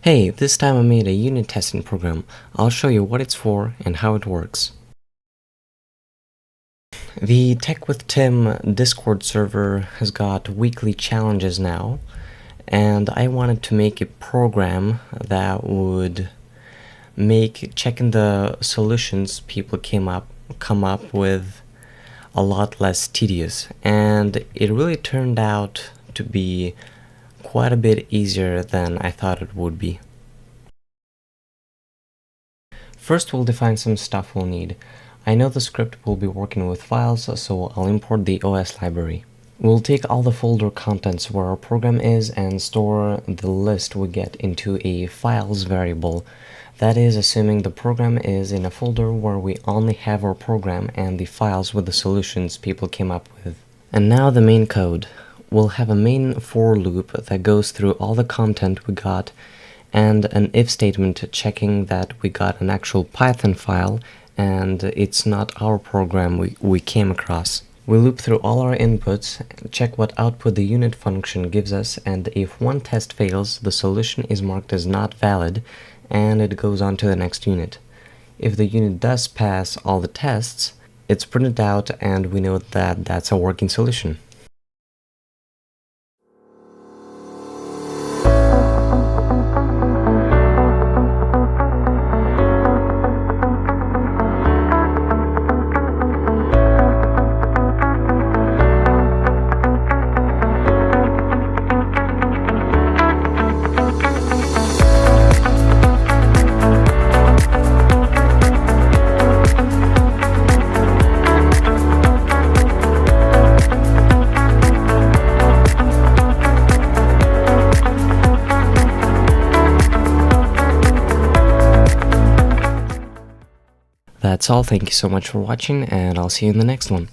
Hey, this time I made a unit testing program. I'll show you what it's for and how it works. The Tech with Tim Discord server has got weekly challenges now, and I wanted to make a program that would make checking the solutions people come up with a lot less tedious, and it really turned out to be quite a bit easier than I thought it would be. First, we'll define some stuff we'll need. I know the script will be working with files, so I'll import the OS library. We'll take all the folder contents where our program is and store the list we get into a files variable. That is, assuming the program is in a folder where we only have our program and the files with the solutions people came up with. And now the main code. We'll have a main for loop that goes through all the content we got, and an if statement checking that we got an actual Python file and it's not our program we came across. We loop through all our inputs, check what output the unit function gives us, and if one test fails, the solution is marked as not valid and it goes on to the next unit. If the unit does pass all the tests, it's printed out and we know that that's a working solution. That's all, thank you so much for watching, and I'll see you in the next one.